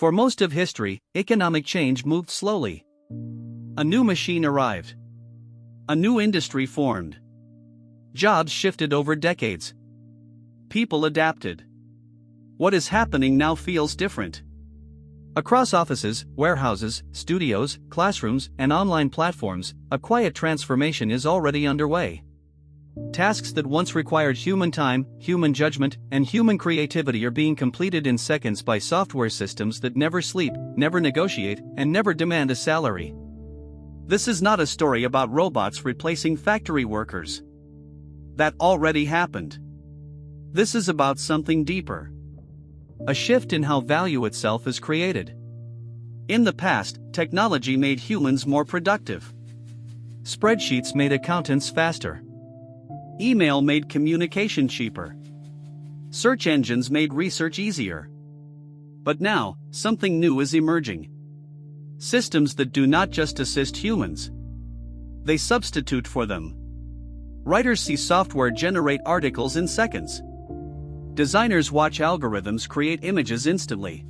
For most of history, economic change moved slowly. A new machine arrived. A new industry formed. Jobs shifted over decades. People adapted. What is happening now feels different. Across offices, warehouses, studios, classrooms, and online platforms, a quiet transformation is already underway. Tasks that once required human time, human judgment, and human creativity are being completed in seconds by software systems that never sleep, never negotiate, and never demand a salary. This is not a story about robots replacing factory workers. That already happened. This is about something deeper. A shift in how value itself is created. In the past, technology made humans more productive. Spreadsheets made accountants faster. Email made communication cheaper. Search engines made research easier. But now, something new is emerging. Systems that do not just assist humans. They substitute for them. Writers see software generate articles in seconds. Designers watch algorithms create images instantly.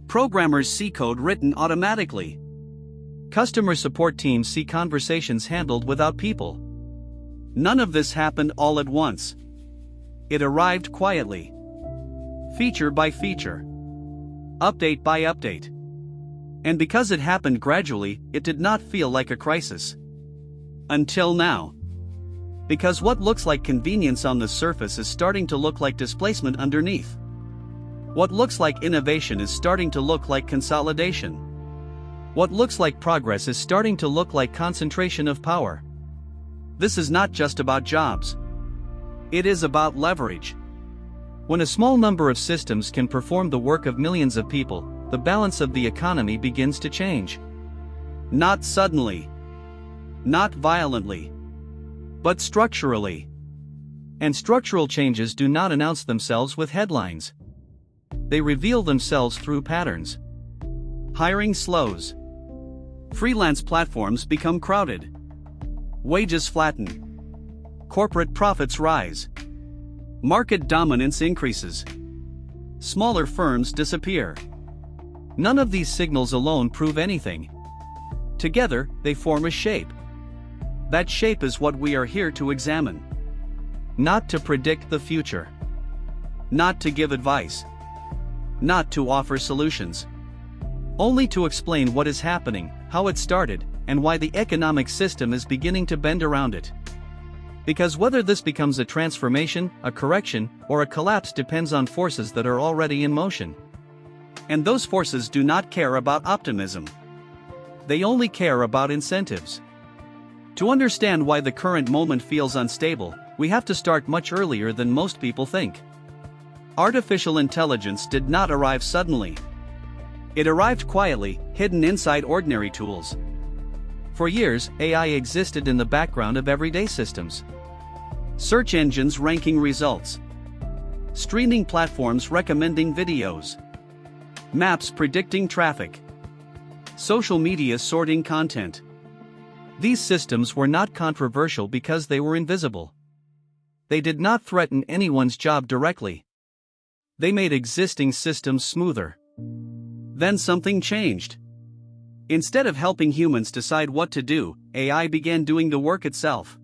Programmers see code written automatically. Customer support teams see conversations handled without people. None of this happened all at once. It arrived quietly. Feature by feature. Update by update. And because it happened gradually, it did not feel like a crisis. Until now. Because what looks like convenience on the surface is starting to look like displacement underneath. What looks like innovation is starting to look like consolidation. What looks like progress is starting to look like concentration of power. This is not just about jobs. It is about leverage. When a small number of systems can perform the work of millions of people, the balance of the economy begins to change. Not suddenly. Not violently. But structurally. And structural changes do not announce themselves with headlines. They reveal themselves through patterns. Hiring slows. Freelance platforms become crowded. Wages flatten. Corporate profits rise. Market dominance increases. Smaller firms disappear. None of these signals alone prove anything. Together, they form a shape. That shape is what we are here to examine. Not to predict the future. Not to give advice. Not to offer solutions. Only to explain what is happening, how it started, and why the economic system is beginning to bend around it. Because whether this becomes a transformation, a correction, or a collapse depends on forces that are already in motion. And those forces do not care about optimism. They only care about incentives. To understand why the current moment feels unstable, we have to start much earlier than most people think. Artificial intelligence did not arrive suddenly. It arrived quietly, hidden inside ordinary tools. For years, AI existed in the background of everyday systems. Search engines ranking results. Streaming platforms recommending videos. Maps predicting traffic. Social media sorting content. These systems were not controversial because they were invisible. They did not threaten anyone's job directly. They made existing systems smoother. Then something changed. Instead of helping humans decide what to do, AI began doing the work itself.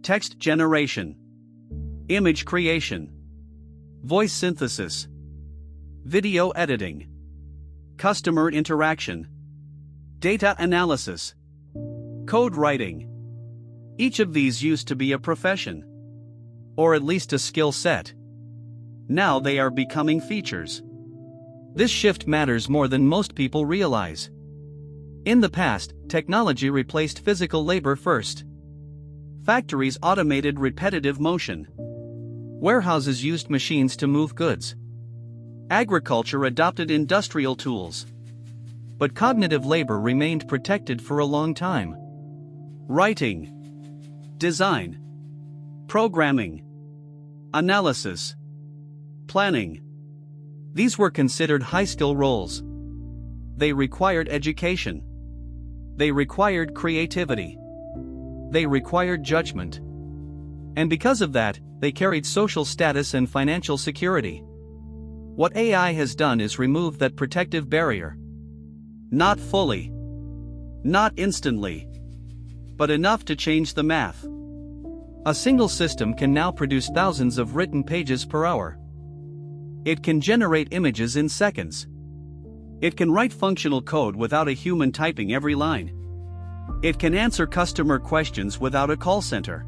Text generation. Image creation. Voice synthesis. Video editing. Customer interaction. Data analysis. Code writing. Each of these used to be a profession. Or at least a skill set. Now they are becoming features. This shift matters more than most people realize. In the past, technology replaced physical labor first. Factories automated repetitive motion. Warehouses used machines to move goods. Agriculture adopted industrial tools. But cognitive labor remained protected for a long time. Writing. Design. Programming. Analysis. Planning. These were considered high-skill roles. They required education. They required creativity. They required judgment. And because of that, they carried social status and financial security. What AI has done is remove that protective barrier. Not fully. Not instantly. But enough to change the math. A single system can now produce thousands of written pages per hour. It can generate images in seconds. It can write functional code without a human typing every line. It can answer customer questions without a call center.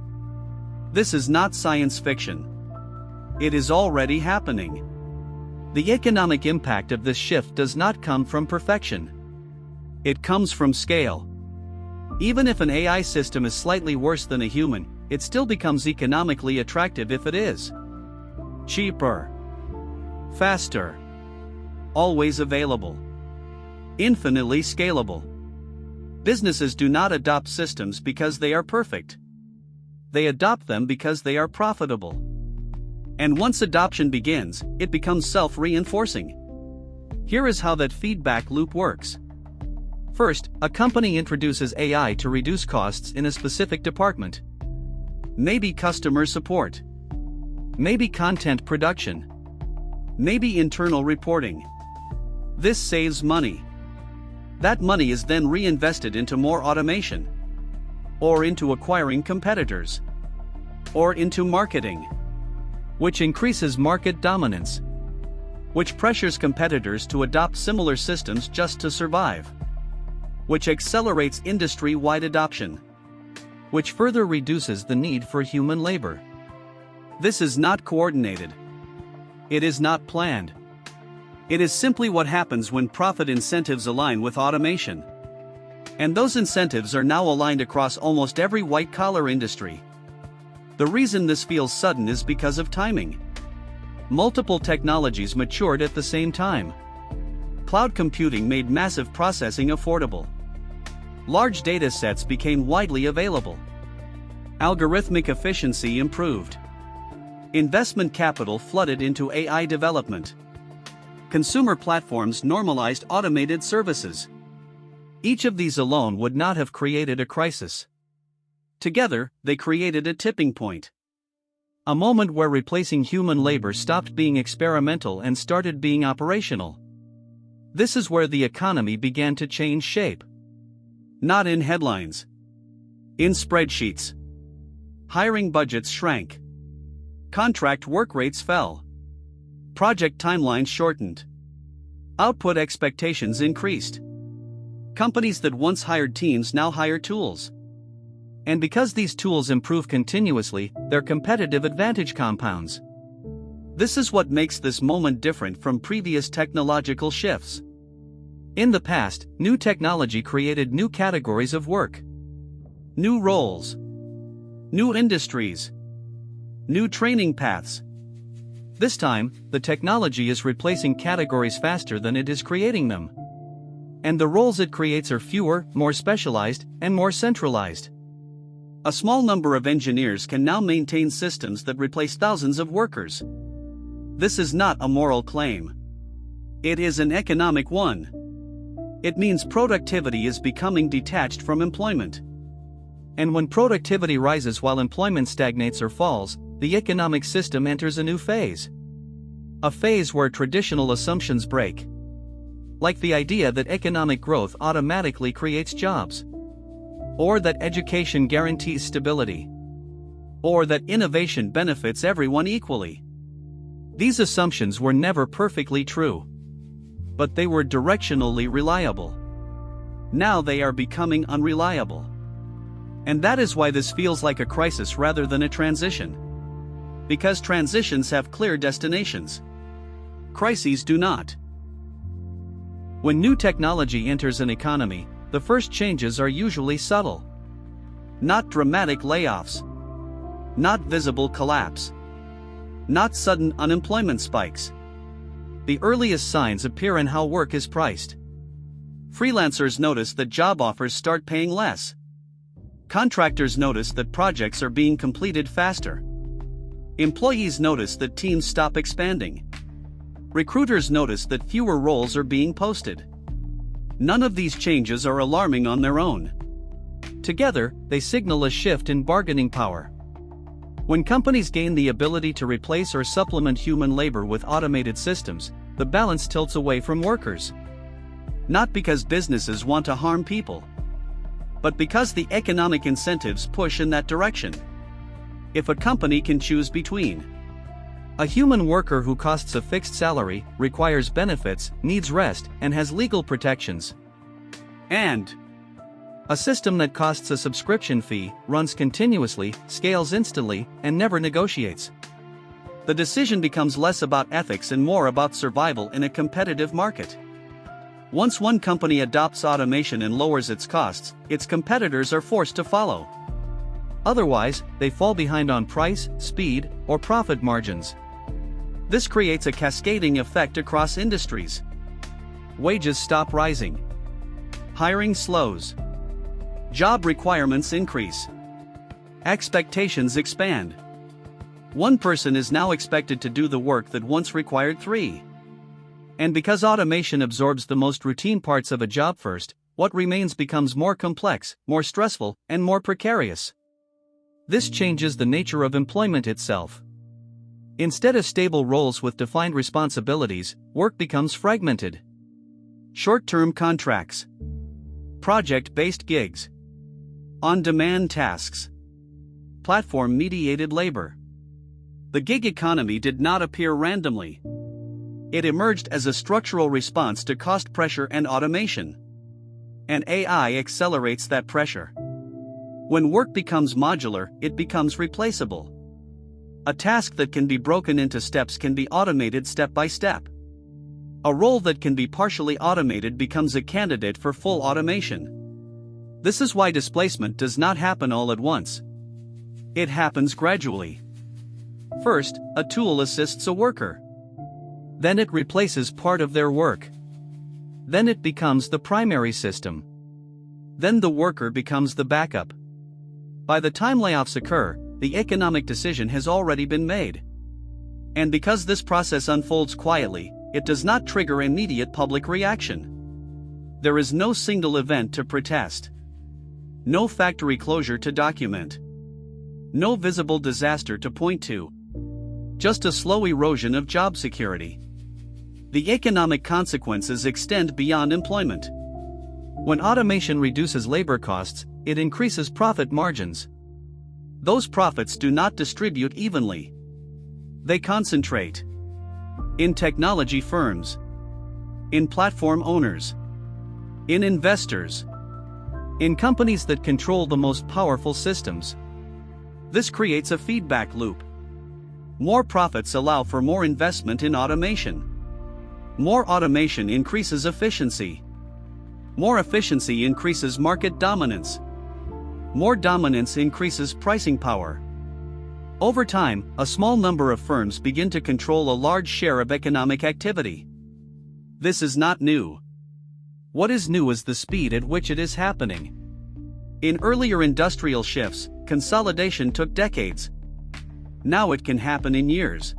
This is not science fiction. It is already happening. The economic impact of this shift does not come from perfection. It comes from scale. Even if an AI system is slightly worse than a human, it still becomes economically attractive if it is cheaper, faster, always available, infinitely scalable. Businesses do not adopt systems because they are perfect. They adopt them because they are profitable. And once adoption begins, it becomes self-reinforcing. Here is how that feedback loop works. First, a company introduces AI to reduce costs in a specific department. Maybe customer support. Maybe content production. Maybe internal reporting. This saves money. That money is then reinvested into more automation, or into acquiring competitors, or into marketing, which increases market dominance, which pressures competitors to adopt similar systems just to survive, which accelerates industry-wide adoption, which further reduces the need for human labor. This is not coordinated. It is not planned. It is simply what happens when profit incentives align with automation. And those incentives are now aligned across almost every white-collar industry. The reason this feels sudden is because of timing. Multiple technologies matured at the same time. Cloud computing made massive processing affordable. Large data sets became widely available. Algorithmic efficiency improved. Investment capital flooded into AI development. Consumer platforms normalized automated services. Each of these alone would not have created a crisis. Together, they created a tipping point. A moment where replacing human labor stopped being experimental and started being operational. This is where the economy began to change shape. Not in headlines. In spreadsheets. Hiring budgets shrank. Contract work rates fell. Project timelines shortened. Output expectations increased. Companies that once hired teams now hire tools. And because these tools improve continuously, their competitive advantage compounds. This is what makes this moment different from previous technological shifts. In the past, new technology created new categories of work, new roles, new industries, new training paths. This time, the technology is replacing categories faster than it is creating them. And the roles it creates are fewer, more specialized, and more centralized. A small number of engineers can now maintain systems that replace thousands of workers. This is not a moral claim. It is an economic one. It means productivity is becoming detached from employment. And when productivity rises while employment stagnates or falls, the economic system enters a new phase. A phase where traditional assumptions break. Like the idea that economic growth automatically creates jobs. Or that education guarantees stability. Or that innovation benefits everyone equally. These assumptions were never perfectly true. But they were directionally reliable. Now they are becoming unreliable. And that is why this feels like a crisis rather than a transition. Because transitions have clear destinations. Crises do not. When new technology enters an economy, the first changes are usually subtle. Not dramatic layoffs. Not visible collapse. Not sudden unemployment spikes. The earliest signs appear in how work is priced. Freelancers notice that job offers start paying less. Contractors notice that projects are being completed faster. Employees notice that teams stop expanding. Recruiters notice that fewer roles are being posted. None of these changes are alarming on their own. Together, they signal a shift in bargaining power. When companies gain the ability to replace or supplement human labor with automated systems, the balance tilts away from workers. Not because businesses want to harm people, but because the economic incentives push in that direction. If a company can choose between a human worker who costs a fixed salary, requires benefits, needs rest, and has legal protections, and a system that costs a subscription fee, runs continuously, scales instantly, and never negotiates, the decision becomes less about ethics and more about survival in a competitive market. Once one company adopts automation and lowers its costs, its competitors are forced to follow. Otherwise, they fall behind on price, speed, or profit margins. This creates a cascading effect across industries. Wages stop rising. Hiring slows. Job requirements increase. Expectations expand. One person is now expected to do the work that once required three. And because automation absorbs the most routine parts of a job first, what remains becomes more complex, more stressful, and more precarious. This changes the nature of employment itself. Instead of stable roles with defined responsibilities, work becomes fragmented. Short-term contracts, project-based gigs, on-demand tasks, platform-mediated labor. The gig economy did not appear randomly. It emerged as a structural response to cost pressure and automation. And AI accelerates that pressure. When work becomes modular, it becomes replaceable. A task that can be broken into steps can be automated step by step. A role that can be partially automated becomes a candidate for full automation. This is why displacement does not happen all at once. It happens gradually. First, a tool assists a worker. Then it replaces part of their work. Then it becomes the primary system. Then the worker becomes the backup. By the time layoffs occur, the economic decision has already been made. And because this process unfolds quietly, it does not trigger immediate public reaction. There is no single event to protest. No factory closure to document. No visible disaster to point to. Just a slow erosion of job security. The economic consequences extend beyond employment. When automation reduces labor costs, it increases profit margins. Those profits do not distribute evenly. They concentrate in technology firms, in platform owners, in investors, in companies that control the most powerful systems. This creates a feedback loop. More profits allow for more investment in automation. More automation increases efficiency. More efficiency increases market dominance. More dominance increases pricing power. Over time, a small number of firms begin to control a large share of economic activity. This is not new. What is new is the speed at which it is happening. In earlier industrial shifts, consolidation took decades. Now it can happen in years.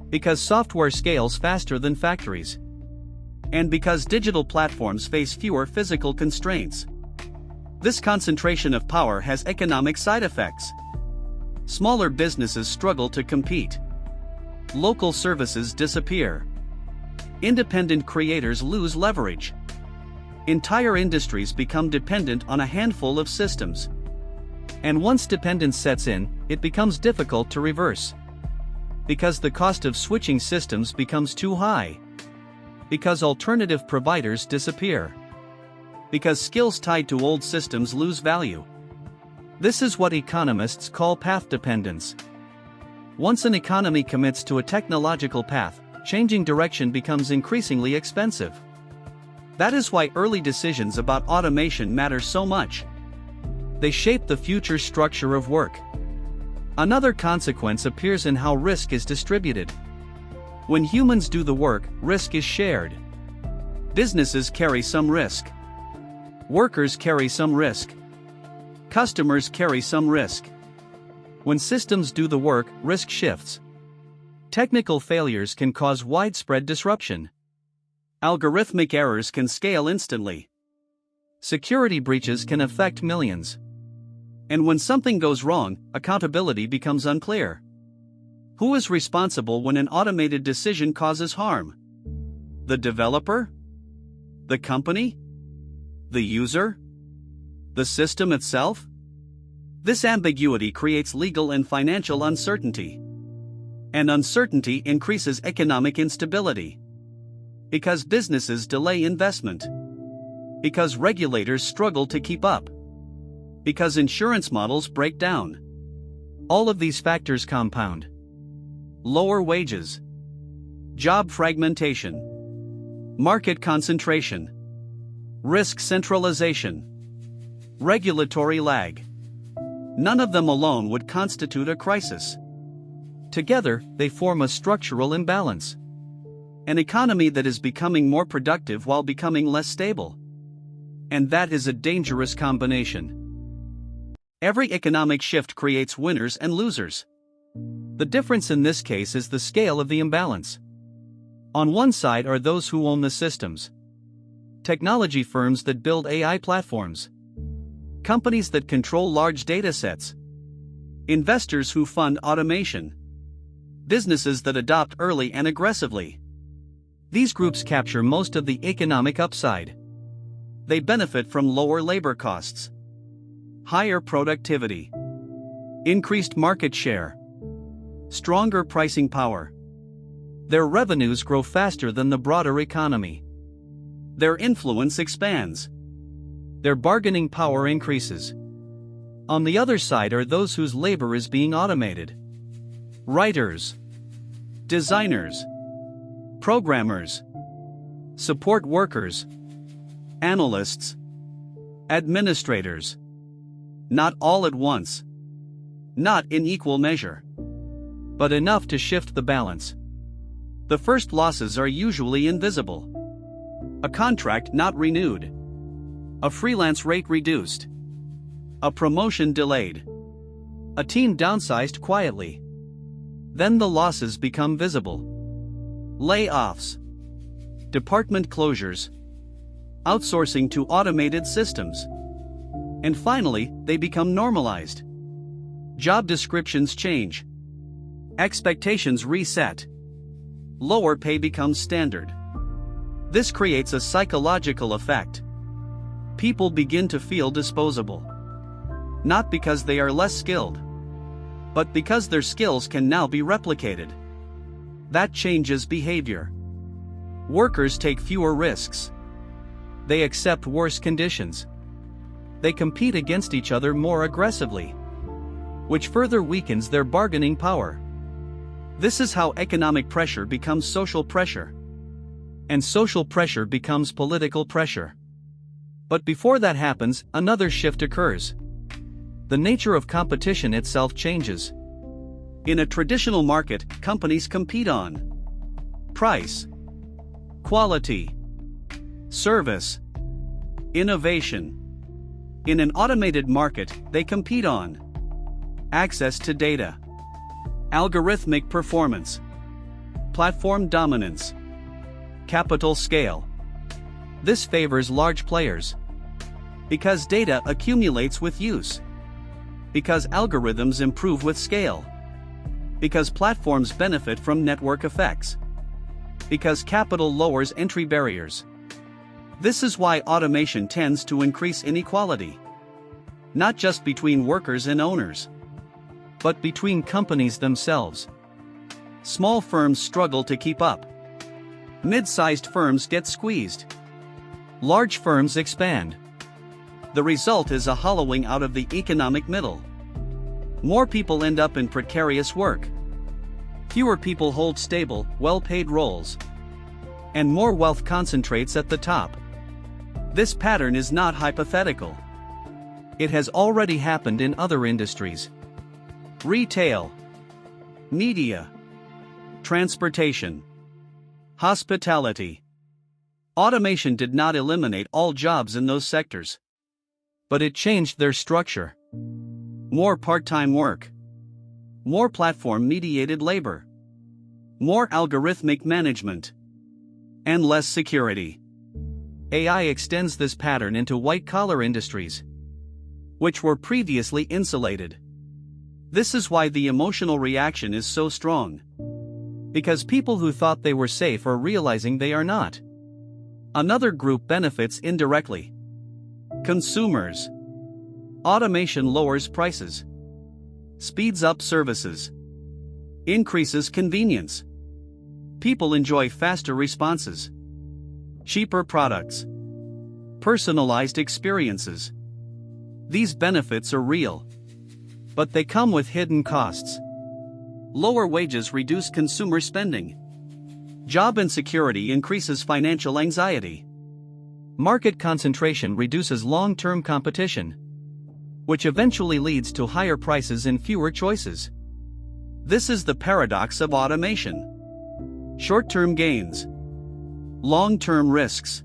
Because software scales faster than factories. And because digital platforms face fewer physical constraints. This concentration of power has economic side effects. Smaller businesses struggle to compete. Local services disappear. Independent creators lose leverage. Entire industries become dependent on a handful of systems. And once dependence sets in, it becomes difficult to reverse. Because the cost of switching systems becomes too high. Because alternative providers disappear. Because skills tied to old systems lose value. This is what economists call path dependence. Once an economy commits to a technological path, changing direction becomes increasingly expensive. That is why early decisions about automation matter so much. They shape the future structure of work. Another consequence appears in how risk is distributed. When humans do the work, risk is shared. Businesses carry some risk. Workers carry some risk. Customers carry some risk. When systems do the work, risk shifts. Technical failures can cause widespread disruption. Algorithmic errors can scale instantly. Security breaches can affect millions. And when something goes wrong, accountability becomes unclear. Who is responsible when an automated decision causes harm? The developer? The company? The user? The system itself? This ambiguity creates legal and financial uncertainty. And uncertainty increases economic instability. Because businesses delay investment. Because regulators struggle to keep up. Because insurance models break down. All of these factors compound. Lower wages. Job fragmentation. Market concentration. Risk centralization. Regulatory lag. None of them alone would constitute a crisis. Together, they form a structural imbalance. An economy that is becoming more productive while becoming less stable. And that is a dangerous combination. Every economic shift creates winners and losers. The difference in this case is the scale of the imbalance. On one side are those who own the systems. Technology firms that build AI platforms. Companies that control large data sets. Investors who fund automation. Businesses that adopt early and aggressively. These groups capture most of the economic upside. They benefit from lower labor costs, higher productivity, increased market share, stronger pricing power. Their revenues grow faster than the broader economy. Their influence expands. Their bargaining power increases. On the other side are those whose labor is being automated. Writers, designers, programmers, support workers, analysts, administrators. Not all at once. Not in equal measure. But enough to shift the balance. The first losses are usually invisible. A contract not renewed. A freelance rate reduced. A promotion delayed. A team downsized quietly. Then the losses become visible. Layoffs. Department closures. Outsourcing to automated systems. And finally, they become normalized. Job descriptions change. Expectations reset. Lower pay becomes standard. This creates a psychological effect. People begin to feel disposable. Not because they are less skilled, but because their skills can now be replicated. That changes behavior. Workers take fewer risks. They accept worse conditions. They compete against each other more aggressively, which further weakens their bargaining power. This is how economic pressure becomes social pressure. And social pressure becomes political pressure. But before that happens, another shift occurs. The nature of competition itself changes. In a traditional market, companies compete on price, quality, service, innovation. In an automated market, they compete on access to data, algorithmic performance, platform dominance, capital scale. This favors large players because data accumulates with use, because algorithms improve with scale, because platforms benefit from network effects, because capital lowers entry barriers. This is why automation tends to increase inequality, not just between workers and owners, but between companies themselves. Small firms struggle to keep up. Mid-sized firms get squeezed. Large firms expand. The result is a hollowing out of the economic middle. More people end up in precarious work. Fewer people hold stable, well-paid roles. And more wealth concentrates at the top. This pattern is not hypothetical. It has already happened in other industries. Retail, media, transportation, hospitality. Automation did not eliminate all jobs in those sectors, but it changed their structure. More part-time work, more platform-mediated labor, more algorithmic management, and less security. AI extends this pattern into white-collar industries. which were previously insulated. This is why the emotional reaction is so strong. Because people who thought they were safe are realizing they are not. Another group benefits indirectly. Consumers. Automation lowers prices, speeds up services, increases convenience. People enjoy faster responses, cheaper products, personalized experiences. These benefits are real, but they come with hidden costs. Lower wages reduce consumer spending. Job insecurity increases financial anxiety. Market concentration reduces long-term competition, which eventually leads to higher prices and fewer choices. This is the paradox of automation. Short-term gains, long-term risks.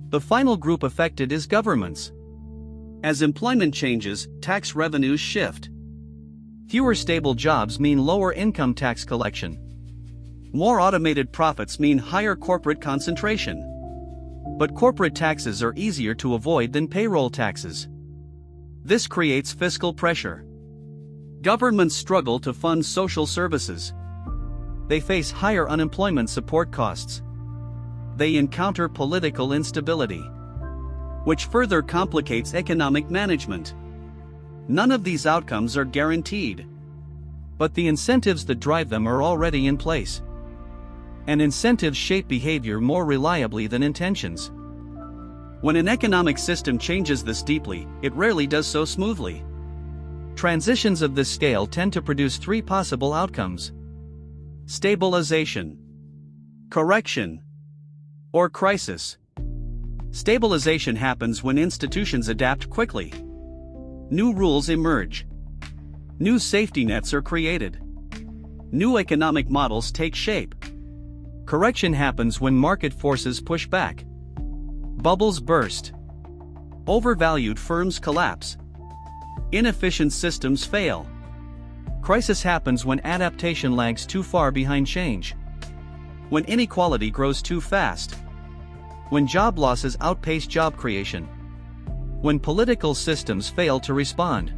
The final group affected is governments. As employment changes, tax revenues shift. Fewer stable jobs mean lower income tax collection. More automated profits mean higher corporate concentration. But corporate taxes are easier to avoid than payroll taxes. This creates fiscal pressure. Governments struggle to fund social services. They face higher unemployment support costs. They encounter political instability, which further complicates economic management. None of these outcomes are guaranteed, but the incentives that drive them are already in place. And incentives shape behavior more reliably than intentions. When an economic system changes this deeply, it rarely does so smoothly. Transitions of this scale tend to produce three possible outcomes: stabilization, correction, or crisis. Stabilization happens when institutions adapt quickly. New rules emerge. New safety nets are created. New economic models take shape. Correction happens when market forces push back. Bubbles burst. Overvalued firms collapse. Inefficient systems fail. Crisis happens when adaptation lags too far behind change. When inequality grows too fast. When job losses outpace job creation. When political systems fail to respond.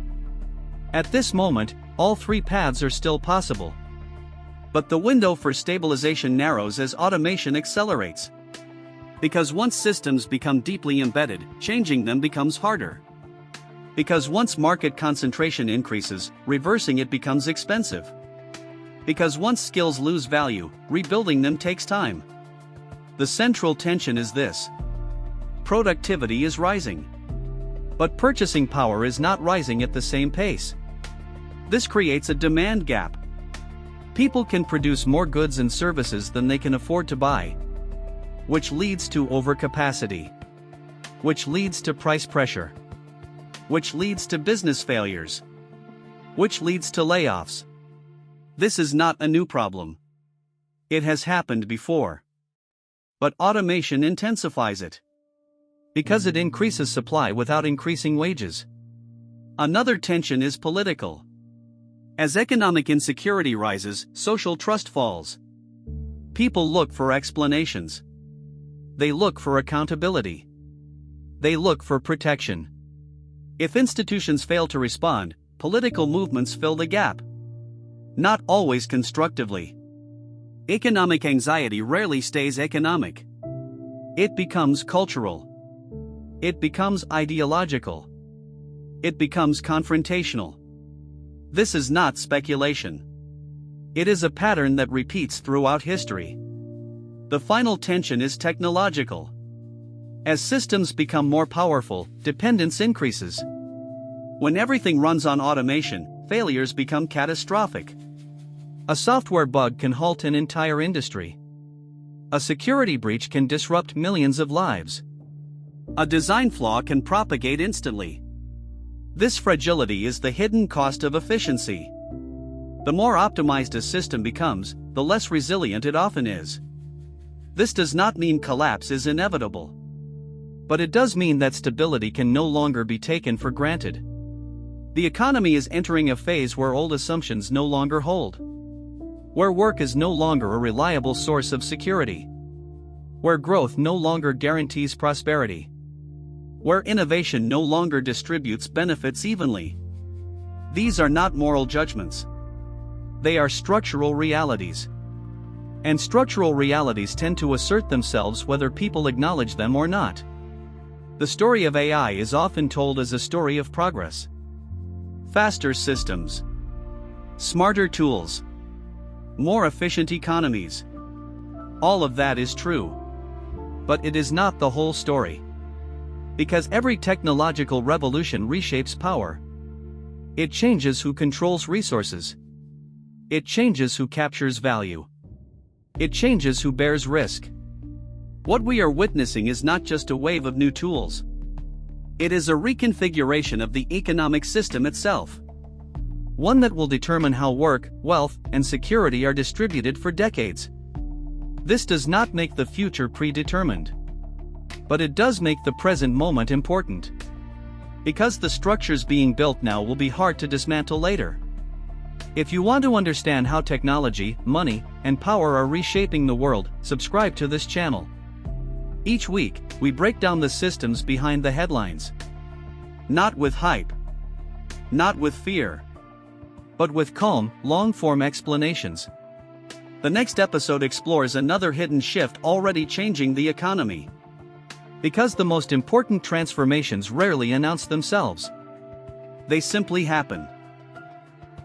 At this moment, all three paths are still possible. But the window for stabilization narrows as automation accelerates. Because once systems become deeply embedded, changing them becomes harder. Because once market concentration increases, reversing it becomes expensive. Because once skills lose value, rebuilding them takes time. The central tension is this: productivity is rising, but purchasing power is not rising at the same pace. This creates a demand gap. People can produce more goods and services than they can afford to buy, which leads to overcapacity, which leads to price pressure, which leads to business failures, which leads to layoffs. This is not a new problem. It has happened before. But automation intensifies it, because it increases supply without increasing wages. Another tension is political. As economic insecurity rises, social trust falls. People look for explanations. They look for accountability. They look for protection. If institutions fail to respond, political movements fill the gap. Not always constructively. Economic anxiety rarely stays economic. It becomes cultural. It becomes ideological. It becomes confrontational. This is not speculation. It is a pattern that repeats throughout history. The final tension is technological. As systems become more powerful, dependence increases. When everything runs on automation, failures become catastrophic. A software bug can halt an entire industry. A security breach can disrupt millions of lives. A design flaw can propagate instantly. This fragility is the hidden cost of efficiency. The more optimized a system becomes, the less resilient it often is. This does not mean collapse is inevitable. But it does mean that stability can no longer be taken for granted. The economy is entering a phase where old assumptions no longer hold. Where work is no longer a reliable source of security. Where growth no longer guarantees prosperity. where innovation no longer distributes benefits evenly. These are not moral judgments. They are structural realities. And structural realities tend to assert themselves whether people acknowledge them or not. The story of AI is often told as a story of progress. Faster systems, smarter tools, more efficient economies. All of that is true. But it is not the whole story. Because every technological revolution reshapes power. It changes who controls resources. It changes who captures value. It changes who bears risk. What we are witnessing is not just a wave of new tools. It is a reconfiguration of the economic system itself. One that will determine how work, wealth, and security are distributed for decades. This does not make the future predetermined. But it does make the present moment important. Because the structures being built now will be hard to dismantle later. If you want to understand how technology, money, and power are reshaping the world, subscribe to this channel. Each week, we break down the systems behind the headlines. Not with hype. Not with fear. But with calm, long-form explanations. The next episode explores another hidden shift already changing the economy. Because the most important transformations rarely announce themselves. They simply happen.